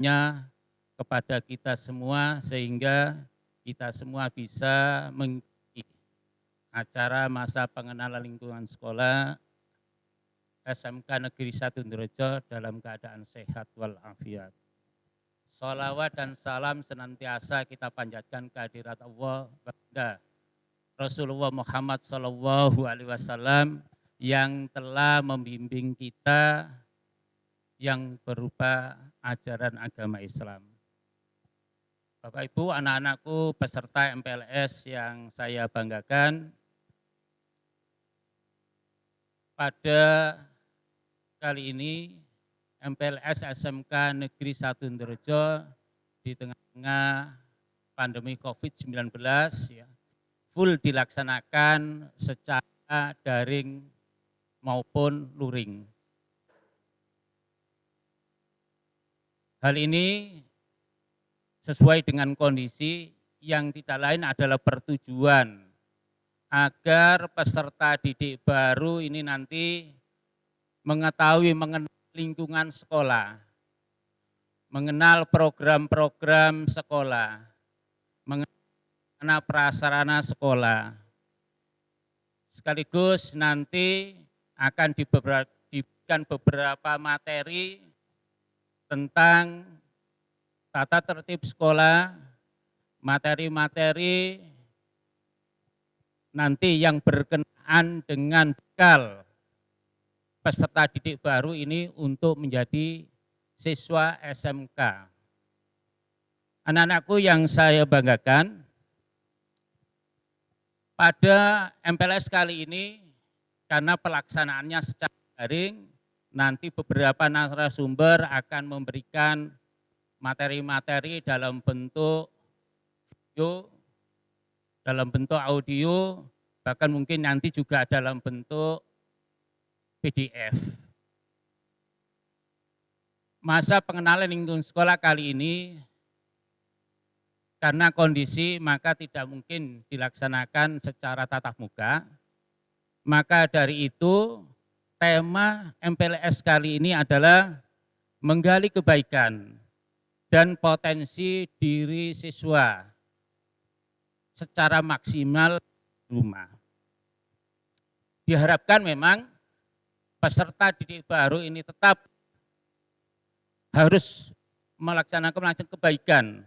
nya kepada kita semua sehingga kita semua bisa mengikuti acara masa pengenalan lingkungan sekolah SMK Negeri 1 Ndrojo dalam keadaan sehat walafiat. Sholawat dan salam senantiasa kita panjatkan kehadirat Allah kepada Rasulullah Muhammad SAW yang telah membimbing kita yang berupa ajaran agama Islam. Bapak Ibu, anak-anakku peserta MPLS yang saya banggakan, pada kali ini MPLS SMK Negeri 1 Ndrojo di tengah-tengah pandemi COVID-19 ya, full dilaksanakan secara daring maupun luring. Hal ini sesuai dengan kondisi yang tidak lain adalah bertujuan agar peserta didik baru ini nanti mengetahui mengenal lingkungan sekolah, mengenal program-program sekolah, mengenal prasarana sekolah. Sekaligus nanti akan diberikan beberapa materi tentang tata tertib sekolah, materi-materi nanti yang berkenaan dengan bekal peserta didik baru ini untuk menjadi siswa SMK. Anak-anakku yang saya banggakan, pada MPLS kali ini karena pelaksanaannya secara daring, nanti beberapa narasumber akan memberikan materi-materi dalam bentuk video, dalam bentuk audio, bahkan mungkin nanti juga dalam bentuk PDF. Masa pengenalan lingkungan sekolah kali ini karena kondisi maka tidak mungkin dilaksanakan secara tatap muka. Maka dari itu tema MPLS kali ini adalah menggali kebaikan dan potensi diri siswa secara maksimal di rumah. Diharapkan memang peserta didik baru ini tetap harus melaksanakan kebaikan.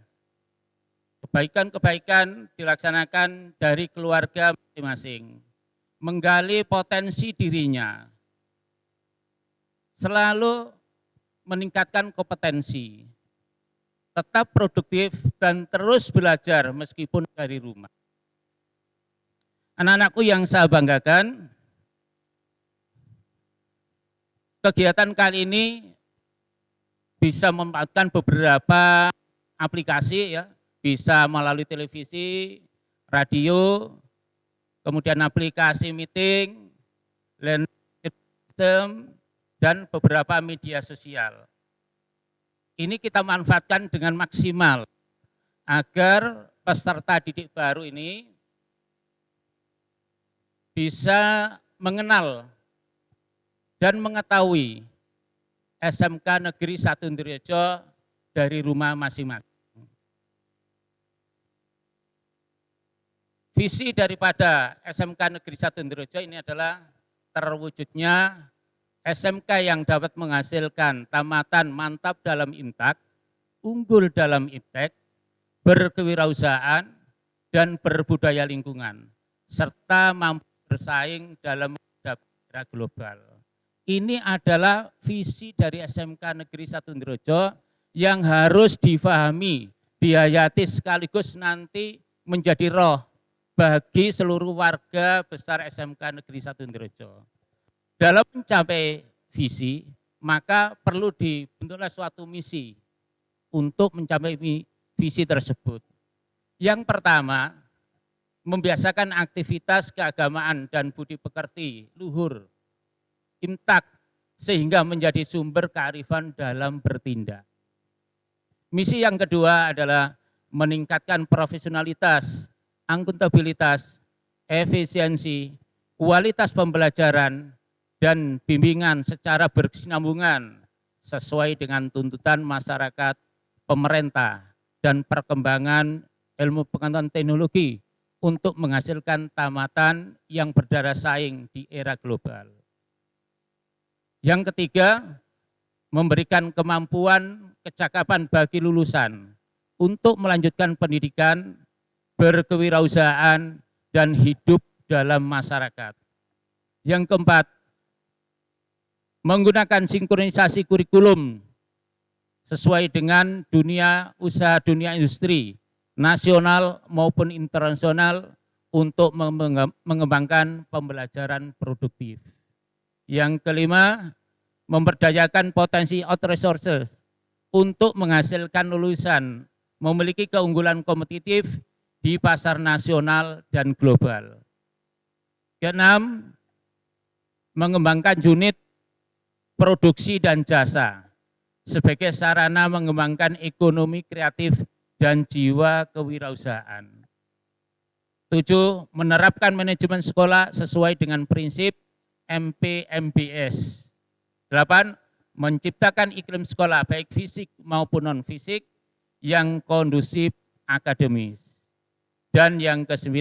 Kebaikan dilaksanakan dari keluarga masing-masing. Menggali potensi dirinya. Selalu meningkatkan kompetensi, tetap produktif dan terus belajar meskipun dari rumah. Anak-anakku yang saya banggakan, kegiatan kali ini bisa memanfaatkan beberapa aplikasi ya, bisa melalui televisi, radio, kemudian aplikasi meeting, learning system, dan beberapa media sosial. Ini kita manfaatkan dengan maksimal agar peserta didik baru ini bisa mengenal dan mengetahui SMK Negeri 1 Ndrojo dari rumah masing-masing. Visi daripada SMK Negeri 1 Ndrojo ini adalah terwujudnya SMK yang dapat menghasilkan tamatan mantap dalam intak, unggul dalam iptek, berkewirausahaan, dan berbudaya lingkungan, serta mampu bersaing dalam era global. Ini adalah visi dari SMK Negeri 1 Ndrojo yang harus difahami, dihayati sekaligus nanti menjadi roh bagi seluruh warga besar SMK Negeri 1 Ndrojo. Dalam mencapai visi, maka perlu dibentuklah suatu misi untuk mencapai visi tersebut. Yang pertama, membiasakan aktivitas keagamaan dan budi pekerti luhur, imtak, sehingga menjadi sumber kearifan dalam bertindak. Misi yang kedua adalah meningkatkan profesionalitas, akuntabilitas, efisiensi, kualitas pembelajaran, dan bimbingan secara berkesinambungan sesuai dengan tuntutan masyarakat pemerintah, dan perkembangan ilmu pengetahuan teknologi untuk menghasilkan tamatan yang berdaya saing di era global. Yang ketiga, memberikan kemampuan kecakapan bagi lulusan untuk melanjutkan pendidikan, berkewirausahaan, dan hidup dalam masyarakat. Yang keempat, menggunakan sinkronisasi kurikulum sesuai dengan dunia usaha, dunia industri, nasional maupun internasional untuk mengembangkan pembelajaran produktif. Yang kelima, memberdayakan potensi out resources untuk menghasilkan lulusan memiliki keunggulan kompetitif di pasar nasional dan global. Keenam, mengembangkan unit produksi dan jasa sebagai sarana mengembangkan ekonomi kreatif dan jiwa kewirausahaan. 7. Menerapkan manajemen sekolah sesuai dengan prinsip MPMBS. 8. Menciptakan iklim sekolah baik fisik maupun non-fisik yang kondusif akademis. Dan yang ke-9,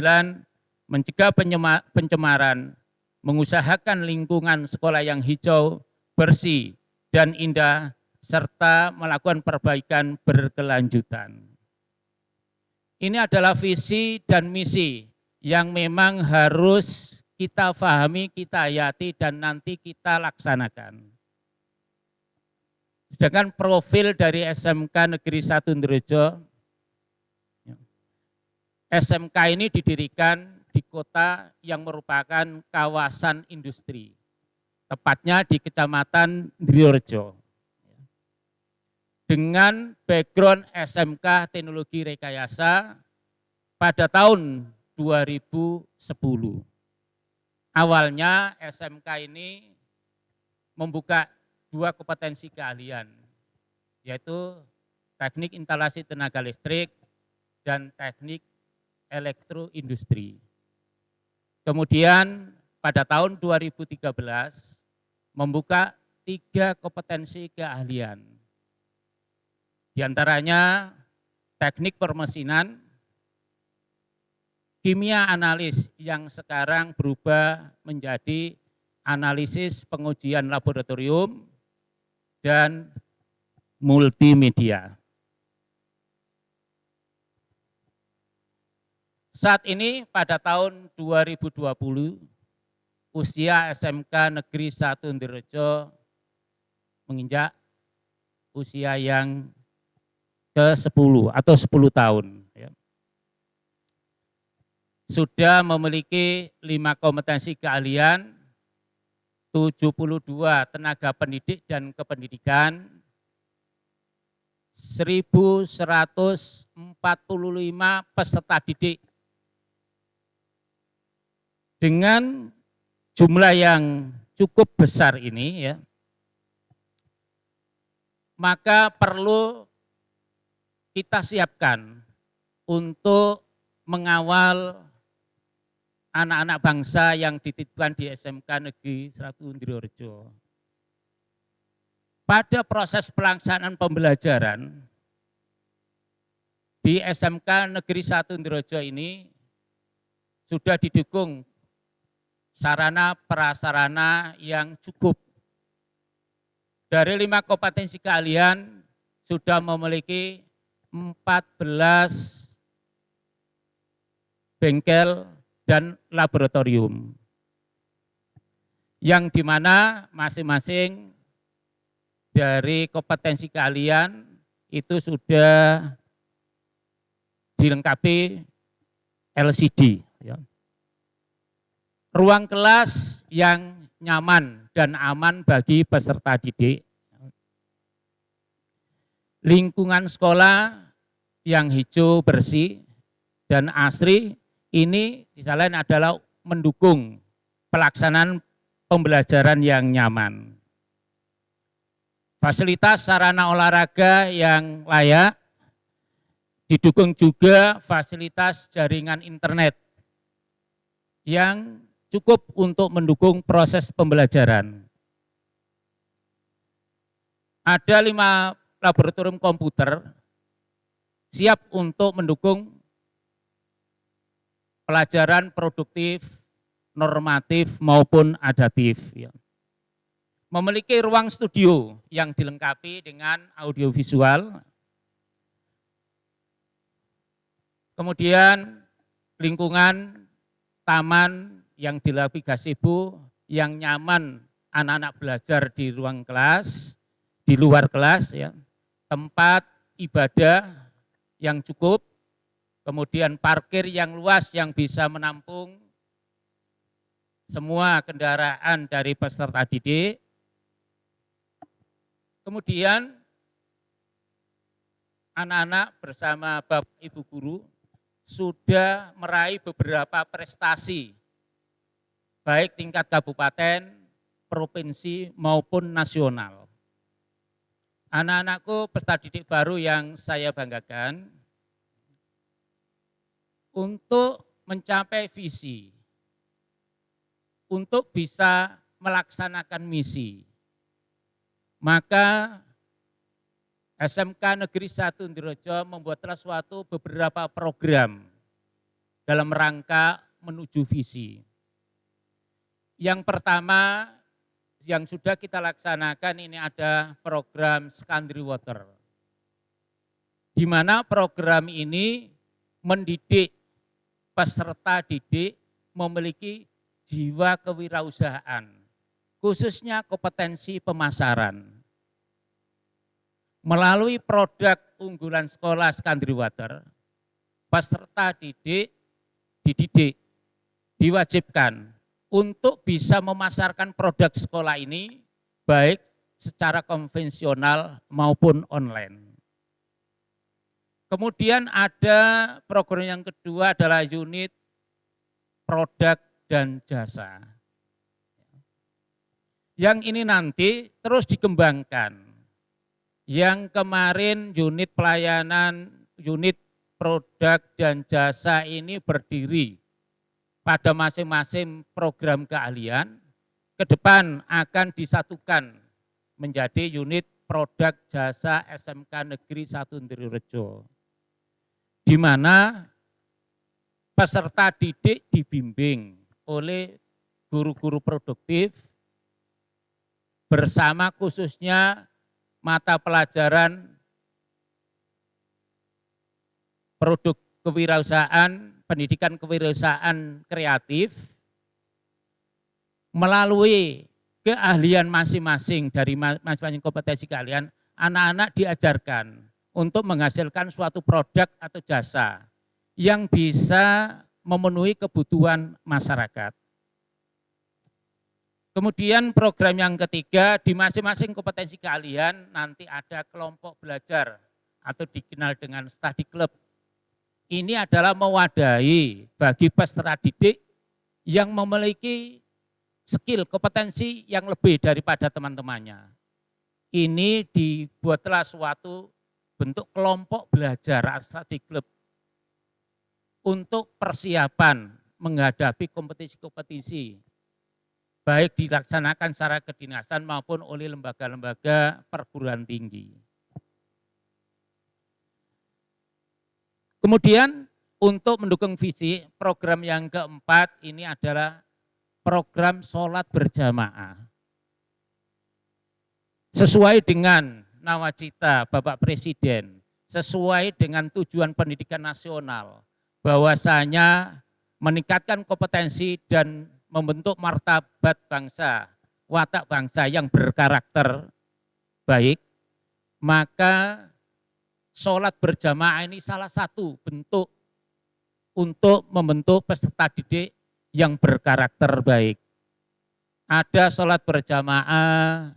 mencegah pencemaran, mengusahakan lingkungan sekolah yang hijau, bersih, dan indah, serta melakukan perbaikan berkelanjutan. Ini adalah visi dan misi yang memang harus kita pahami, kita hayati, dan nanti kita laksanakan. Sedangkan profil dari SMK Negeri 1 Ndirejo, SMK ini didirikan di kota yang merupakan kawasan industri, tepatnya di Kecamatan Ndirejo. Dengan background SMK Teknologi Rekayasa pada tahun 2010. Awalnya SMK ini membuka 2 kompetensi keahlian, yaitu teknik instalasi tenaga listrik dan teknik elektroindustri. Kemudian pada tahun 2013 membuka 3 kompetensi keahlian. Di antaranya teknik permesinan, kimia analis yang sekarang berubah menjadi analisis pengujian laboratorium, dan multimedia. Saat ini pada tahun 2020, usia SMK Negeri 1 Ndirejo menginjak usia yang ke-10 atau 10 tahun. Sudah memiliki 5 kompetensi keahlian, 72 tenaga pendidik dan kependidikan, 1.145 peserta didik. Dengan jumlah yang cukup besar ini, ya, maka perlu kita siapkan untuk mengawal anak-anak bangsa yang dititipkan di SMK Negeri 1 Ndirejo. Pada proses pelaksanaan pembelajaran di SMK Negeri 1 Ndirejo ini sudah didukung sarana prasarana yang cukup. Dari 5 kompetensi keahlian sudah memiliki 14 bengkel dan laboratorium, yang dimana masing-masing dari kompetensi keahlian itu sudah dilengkapi LCD. Ruang kelas yang nyaman dan aman bagi peserta didik. Lingkungan sekolah yang hijau, bersih, dan asri, ini di lain adalah mendukung pelaksanaan pembelajaran yang nyaman. Fasilitas sarana olahraga yang layak, didukung juga fasilitas jaringan internet yang cukup untuk mendukung proses pembelajaran. Ada 5 laboratorium komputer siap untuk mendukung pelajaran produktif, normatif maupun adaptif. Ya. Memiliki ruang studio yang dilengkapi dengan audiovisual, kemudian lingkungan taman yang dilengkapi gazebo yang nyaman anak-anak belajar di ruang kelas, di luar kelas, ya. Tempat ibadah yang cukup, kemudian parkir yang luas yang bisa menampung semua kendaraan dari peserta didik. Kemudian anak-anak bersama Bapak Ibu guru sudah meraih beberapa prestasi, baik tingkat kabupaten, provinsi maupun nasional. Anak-anakku peserta didik baru yang saya banggakan, untuk mencapai visi, untuk bisa melaksanakan misi, maka SMK Negeri 1 Ndirejo membuatlah suatu beberapa program dalam rangka menuju visi. Yang pertama yang sudah kita laksanakan ini ada program Secondary Water, di mana program ini mendidik peserta didik memiliki jiwa kewirausahaan, khususnya kompetensi pemasaran. Melalui produk unggulan sekolah Secondary Water, peserta didik dididik, diwajibkan untuk bisa memasarkan produk sekolah ini baik secara konvensional maupun online. Kemudian ada program yang kedua adalah unit produk dan jasa. Yang ini nanti terus dikembangkan. Yang kemarin unit pelayanan, unit produk dan jasa ini berdiri pada masing-masing program keahlian, ke depan akan disatukan menjadi unit produk jasa SMK Negeri 1 Ndirejo, di mana peserta didik dibimbing oleh guru-guru produktif bersama khususnya mata pelajaran produk kewirausahaan, pendidikan kewirausahaan kreatif, melalui keahlian masing-masing dari masing-masing kompetensi keahlian, anak-anak diajarkan untuk menghasilkan suatu produk atau jasa yang bisa memenuhi kebutuhan masyarakat. Kemudian program yang ketiga, di masing-masing kompetensi keahlian nanti ada kelompok belajar atau dikenal dengan study club. Ini adalah mewadahi bagi peserta didik yang memiliki skill, kompetensi yang lebih daripada teman-temannya. Ini dibuatlah suatu bentuk kelompok belajar study club untuk persiapan menghadapi kompetisi-kompetisi, baik dilaksanakan secara kedinasan maupun oleh lembaga-lembaga perguruan tinggi. Kemudian untuk mendukung visi, program yang keempat ini adalah program sholat berjamaah. Sesuai dengan nawacita Bapak Presiden, sesuai dengan tujuan pendidikan nasional, bahwasanya meningkatkan kompetensi dan membentuk martabat bangsa, watak bangsa yang berkarakter baik, maka sholat berjamaah ini salah satu bentuk untuk membentuk peserta didik yang berkarakter baik. Ada sholat berjamaah,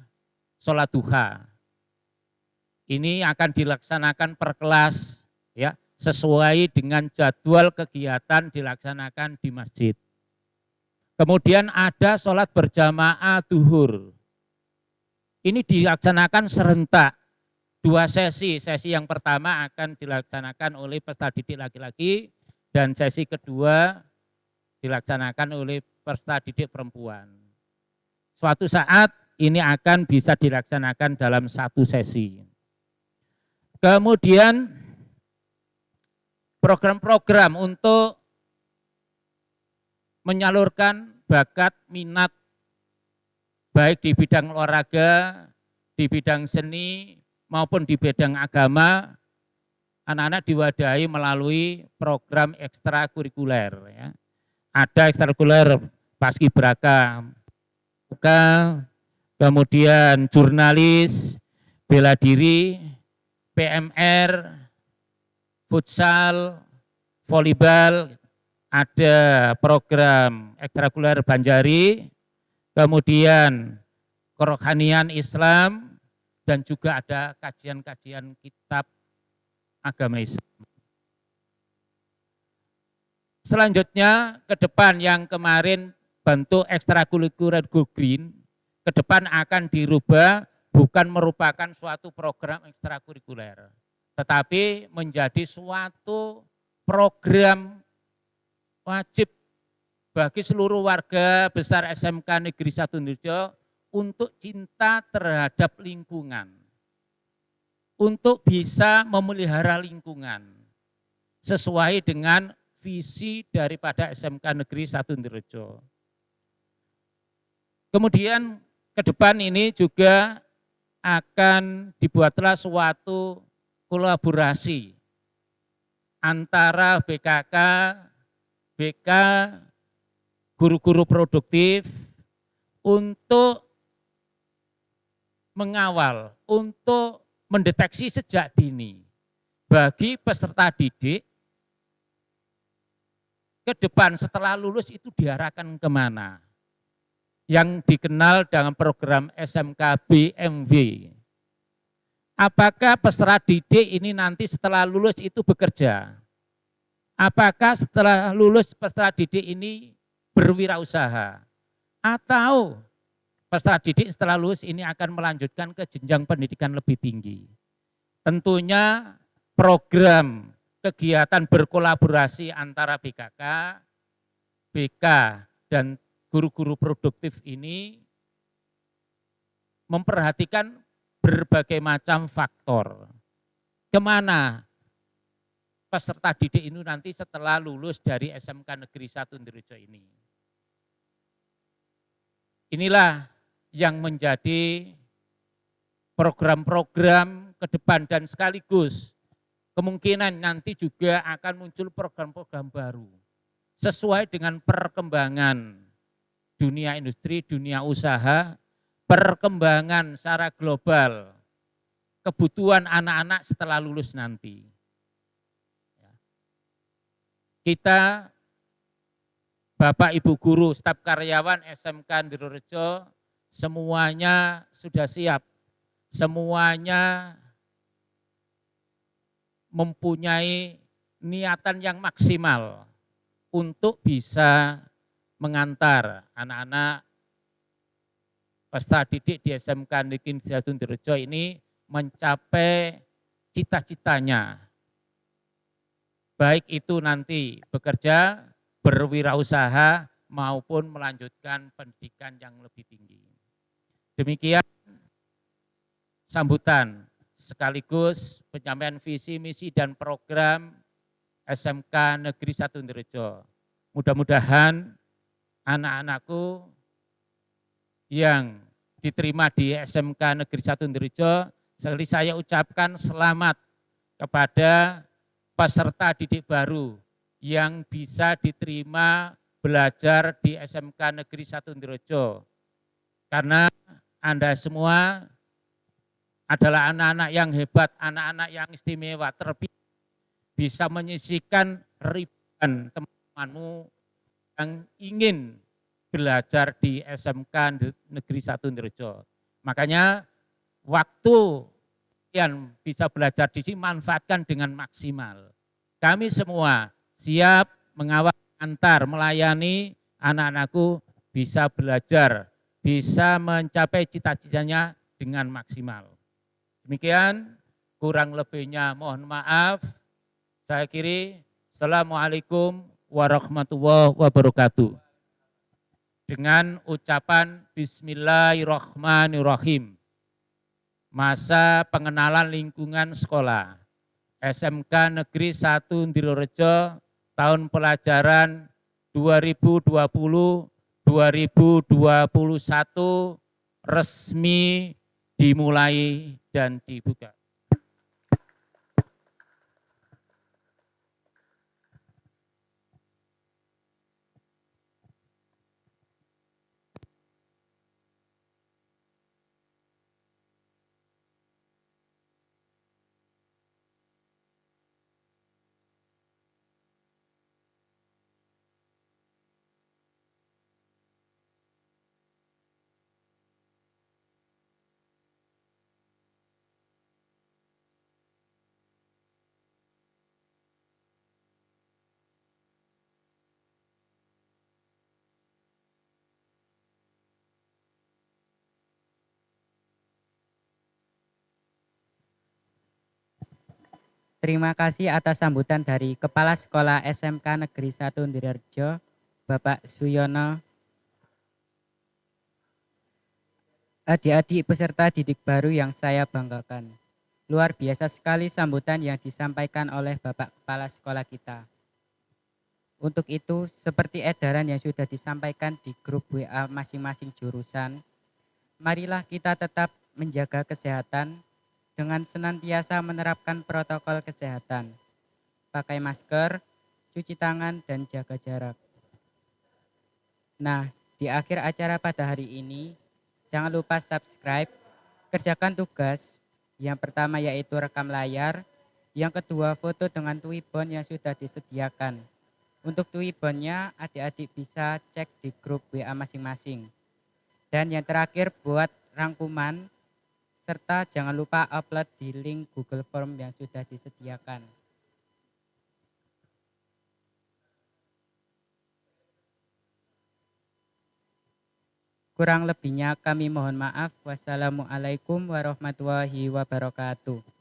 sholat duha. Ini akan dilaksanakan per kelas, ya, sesuai dengan jadwal kegiatan dilaksanakan di masjid. Kemudian ada sholat berjamaah duhur. Ini dilaksanakan serentak. 2 sesi, sesi yang pertama akan dilaksanakan oleh peserta didik laki-laki dan sesi kedua dilaksanakan oleh peserta didik perempuan. Suatu saat ini akan bisa dilaksanakan dalam 1 sesi. Kemudian program-program untuk menyalurkan bakat, minat, baik di bidang olahraga, di bidang seni, maupun di bidang agama, anak-anak diwadahi melalui program ekstrakurikuler. Ya. Ada ekstrakurikuler paskibraka, kemudian jurnalis, bela diri, PMR, futsal, volleyball, ada program ekstrakurikuler Banjari, kemudian kerohanian Islam, dan juga ada kajian-kajian kitab agama Islam. Selanjutnya ke depan yang kemarin bentuk ekstrakurikuler Go Green, ke depan akan dirubah bukan merupakan suatu program ekstrakurikuler, tetapi menjadi suatu program wajib bagi seluruh warga besar SMK Negeri 1 Indonesia untuk cinta terhadap lingkungan, untuk bisa memelihara lingkungan sesuai dengan visi daripada SMK Negeri 1 Indonesia. Kemudian ke depan ini juga akan dibuatlah suatu kolaborasi antara BKK, BK, guru-guru produktif untuk mengawal, untuk mendeteksi sejak dini bagi peserta didik ke depan setelah lulus itu diarahkan kemana, yang dikenal dengan program SMK BMW. Apakah peserta didik ini nanti setelah lulus itu bekerja? Apakah setelah lulus peserta didik ini berwirausaha? Atau peserta didik setelah lulus ini akan melanjutkan ke jenjang pendidikan lebih tinggi? Tentunya program kegiatan berkolaborasi antara BKK, BK, dan guru-guru produktif ini memperhatikan berbagai macam faktor. Kemana peserta didik ini nanti setelah lulus dari SMK Negeri 1 Indonesia ini. Inilah yang menjadi program-program ke depan dan sekaligus kemungkinan nanti juga akan muncul program-program baru sesuai dengan perkembangan dunia industri, dunia usaha, perkembangan secara global, kebutuhan anak-anak setelah lulus nanti. Kita, Bapak Ibu guru, staf karyawan SMK Ndirorejo, semuanya sudah siap, semuanya mempunyai niatan yang maksimal untuk bisa mengantar anak-anak peserta didik di SMK Negeri 1 Ndirorejo ini mencapai cita-citanya. Baik itu nanti bekerja, berwirausaha maupun melanjutkan pendidikan yang lebih tinggi. Demikian sambutan sekaligus penyampaian visi, misi, dan program SMK Negeri 1 Ndirorejo. Mudah-mudahan anak-anakku yang diterima di SMK Negeri 1 Ndirorejo, sekali saya ucapkan selamat kepada peserta didik baru yang bisa diterima belajar di SMK Negeri 1 Ndirorejo. Karena Anda semua adalah anak-anak yang hebat, anak-anak yang istimewa, terpilih bisa menyisihkan ribuan teman-temanmu yang ingin belajar di SMK Negeri 1 Ndirorejo. Makanya waktu yang bisa belajar di sini manfaatkan dengan maksimal. Kami semua siap mengawal, antar, melayani anak-anakku bisa belajar, bisa mencapai cita-citanya dengan maksimal. Demikian, kurang lebihnya mohon maaf. Saya akhiri, Assalamualaikum warahmatullahi wabarakatuh. Dengan ucapan Bismillahirrahmanirrahim. Masa pengenalan lingkungan sekolah SMK Negeri 1 Ndirorejo tahun pelajaran 2020-2021 resmi dimulai dan dibuka. Terima kasih atas sambutan dari Kepala Sekolah SMK Negeri 1 Ndirorejo, Bapak Suyono. Adik-adik peserta didik baru yang saya banggakan. Luar biasa sekali sambutan yang disampaikan oleh Bapak Kepala Sekolah kita. Untuk itu, seperti edaran yang sudah disampaikan di grup WA masing-masing jurusan, marilah kita tetap menjaga kesehatan dengan senantiasa menerapkan protokol kesehatan, pakai masker, cuci tangan, dan jaga jarak. Nah, di akhir acara pada hari ini, jangan lupa subscribe, kerjakan tugas. Yang pertama yaitu rekam layar, yang kedua foto dengan Twibbon yang sudah disediakan. Untuk Twibbonnya, adik-adik bisa cek di grup WA masing-masing. Dan yang terakhir buat rangkuman, serta jangan lupa upload di link Google Form yang sudah disediakan. Kurang lebihnya kami mohon maaf. Wassalamualaikum warahmatullahi wabarakatuh.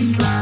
Bye.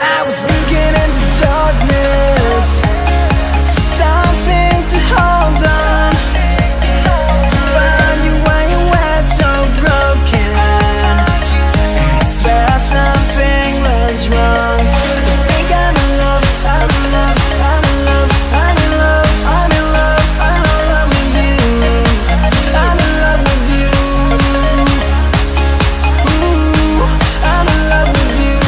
I was looking into darkness for something to hold on. Found you when you were so broken. Felt something was wrong. I think I'm in love, I'm in love, I'm in love, I'm in love, I'm in love, I'm in love with you. I'm in love with you. Ooh, I'm in love with you.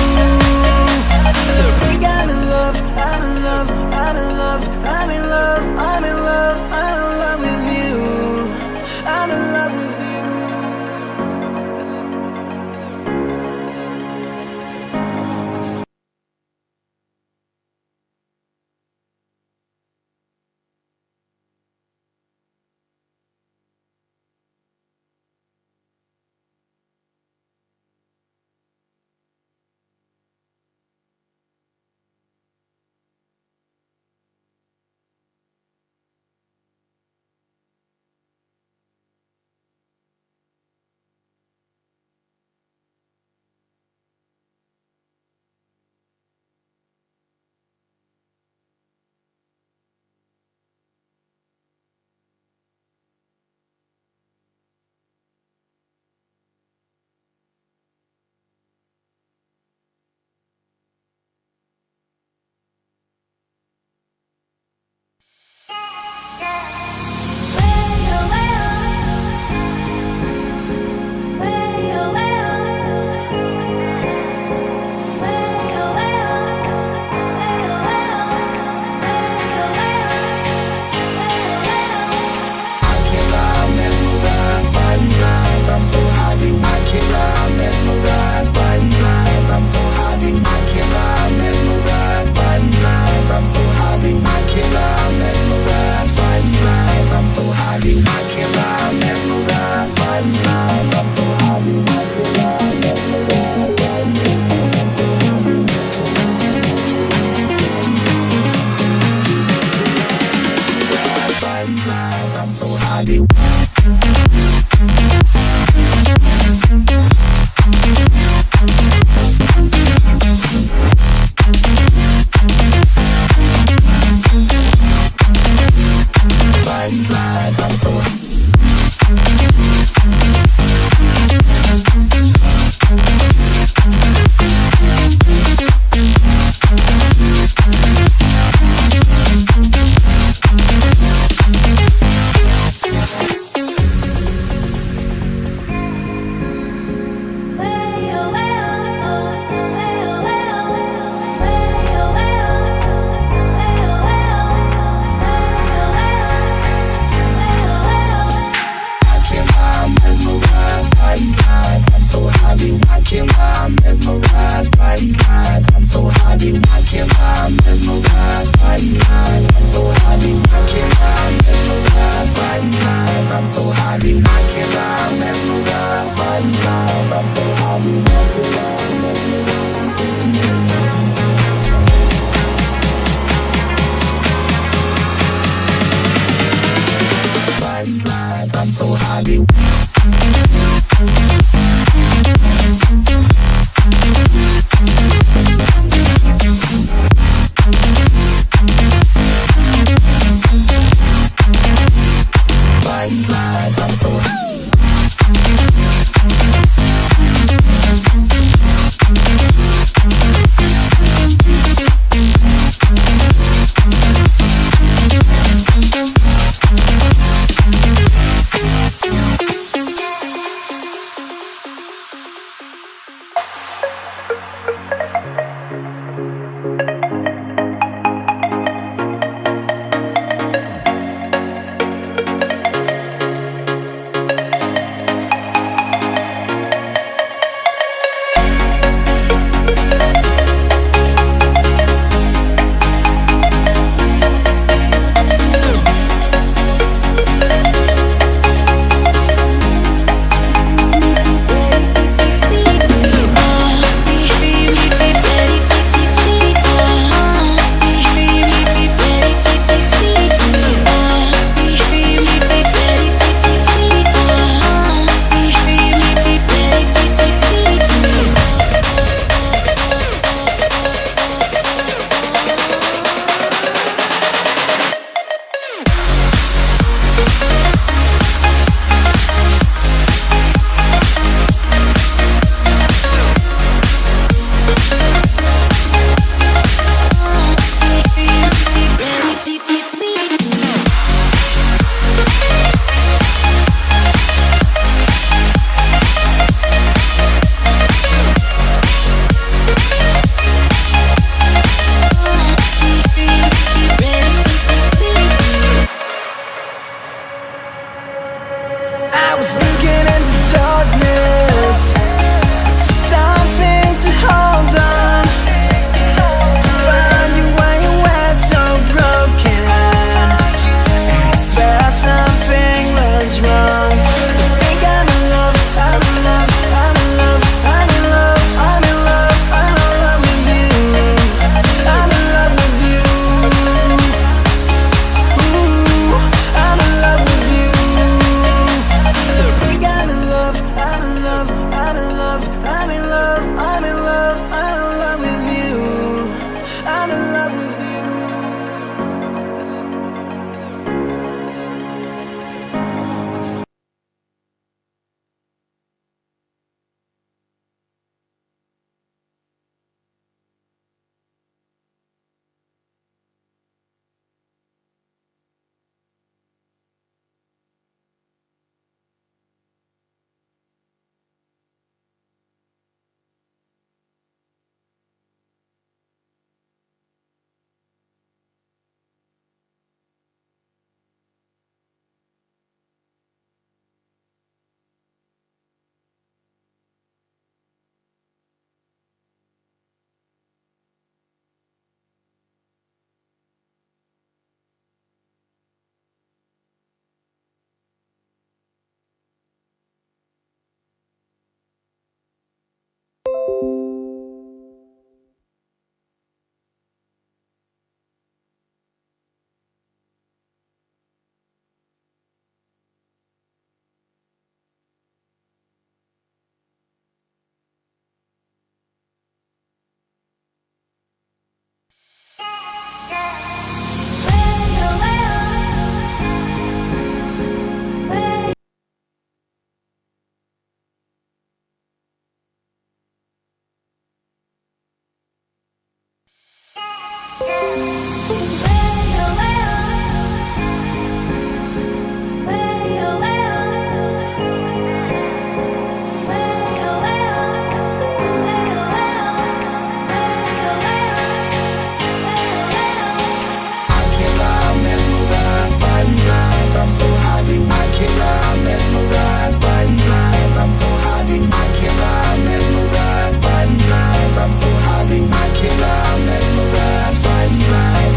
I'm so happy, I cannot make my life.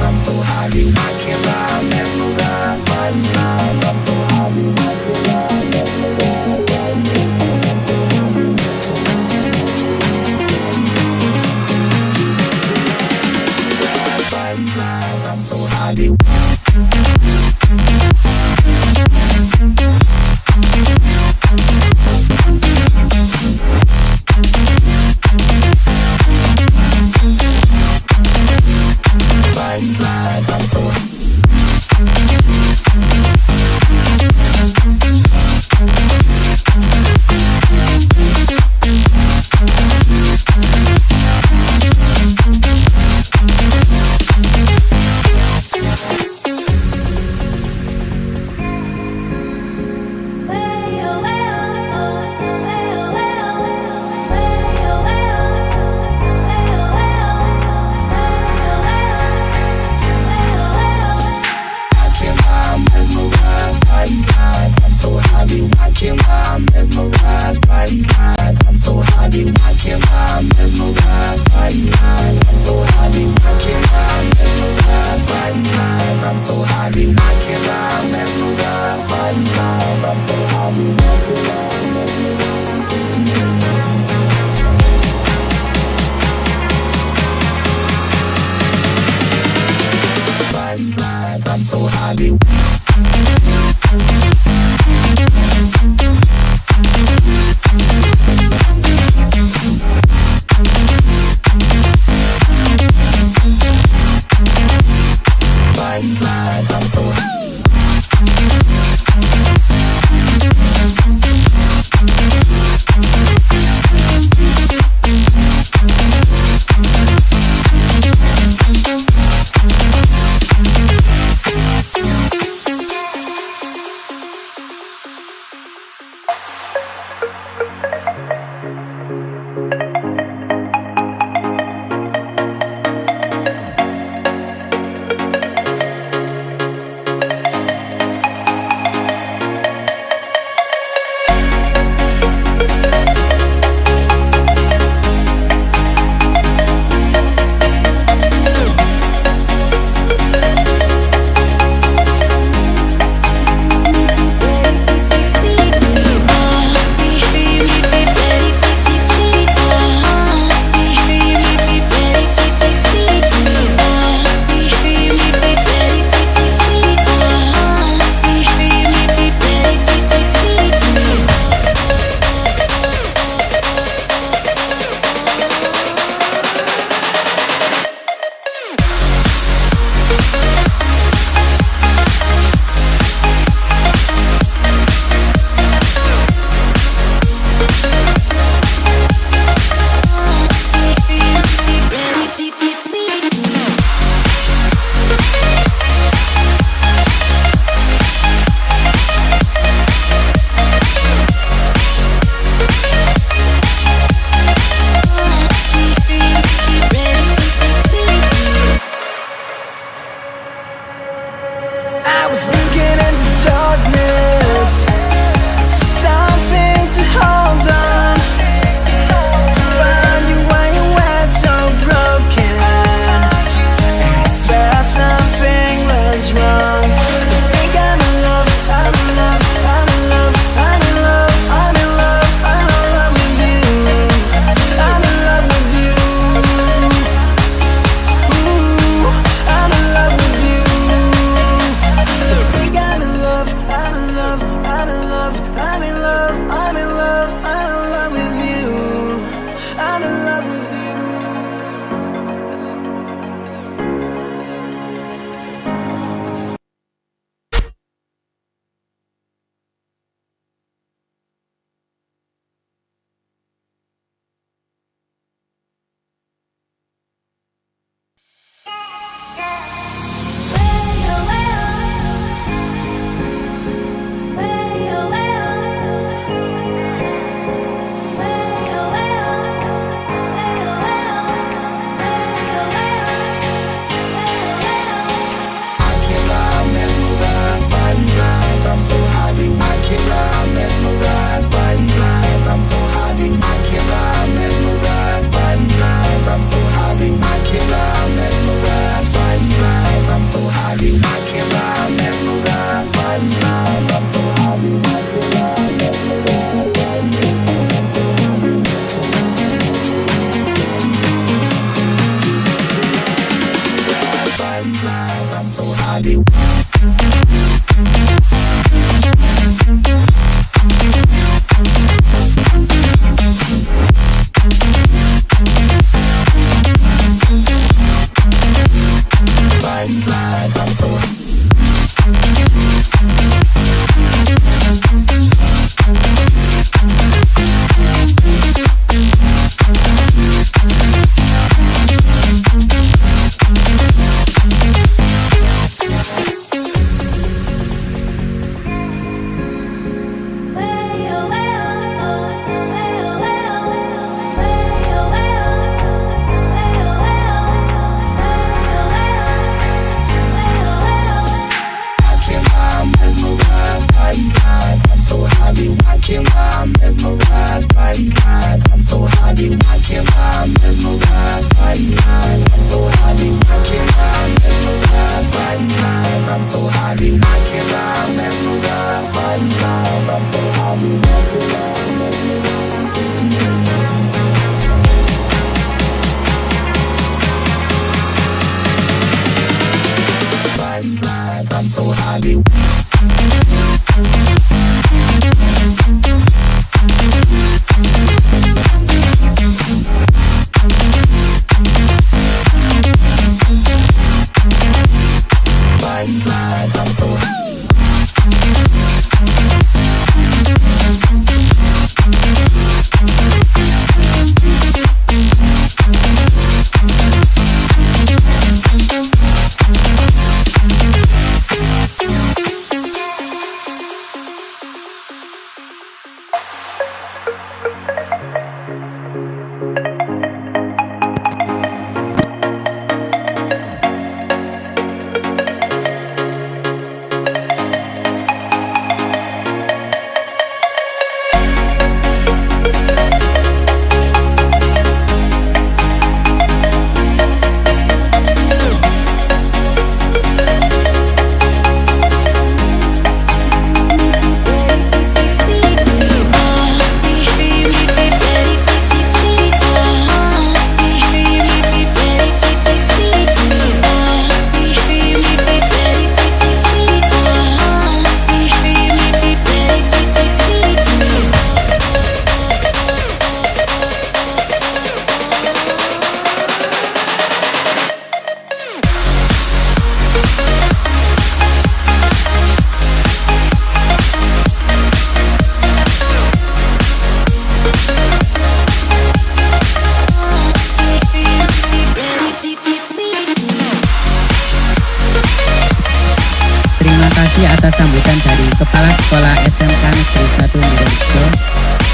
kasih atas sambutan dari Kepala Sekolah SMK Negeri 1 Midoarjo,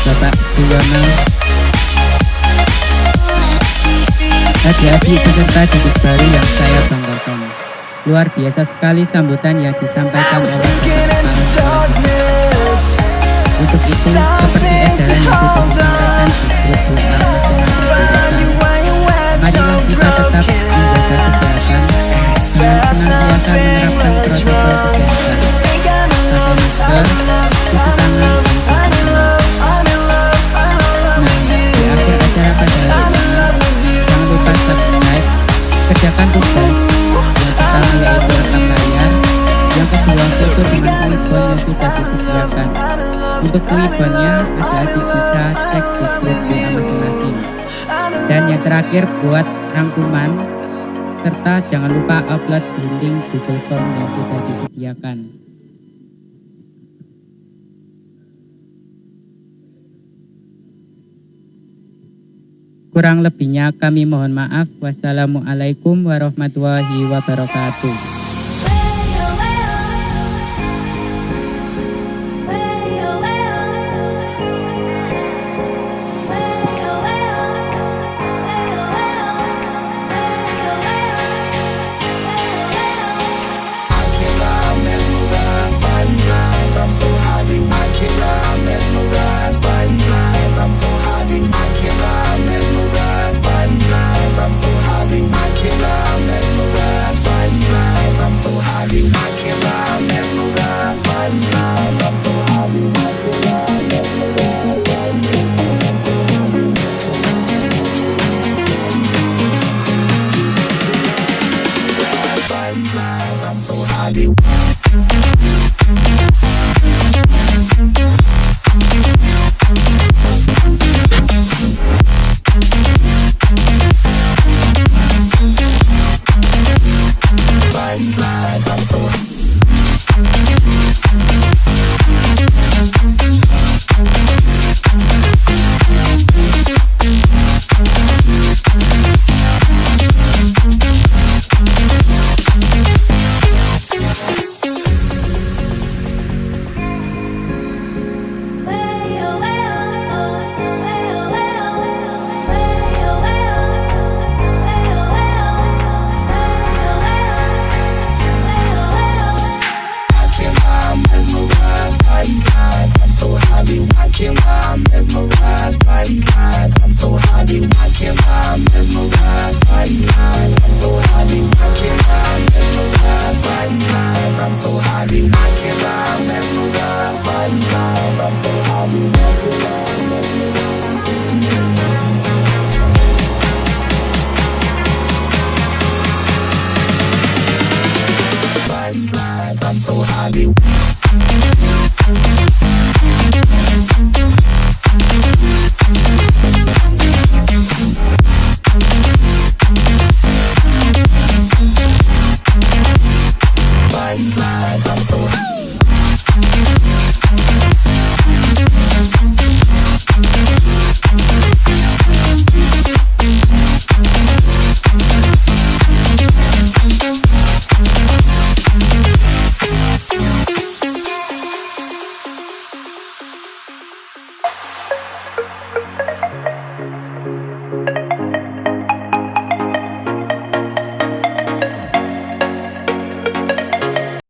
Bapak Suyono. Adik-adik peserta didik baru yang saya banggakan. Luar biasa sekali sambutan yang disampaikan oleh Bapak Kepala Sekolah kita. Untuk itu, seperti edaran yang sudah disampaikan di grup WA masing-masing jurusan, marilah kita tetap menjaga kesehatan dengan senantiasa menerapkan protokol kesehatan, pakai masker, cuci tangan, dan cuci tangan. Nah, di akhir acara pada hari ini, jangan lupa subscribe, kerjakan tugas. Yang pertama yaitu rekam layar, yang kedua foto dengan kuibon yang sudah disediakan. Untuk kuibonnya, adik-adik bisa cek di grup WA masing-masing. Dan yang terakhir buat rangkuman, serta jangan lupa upload di link Google Form yang sudah disediakan. Kurang lebihnya kami mohon maaf. Wassalamualaikum warahmatullahi wabarakatuh.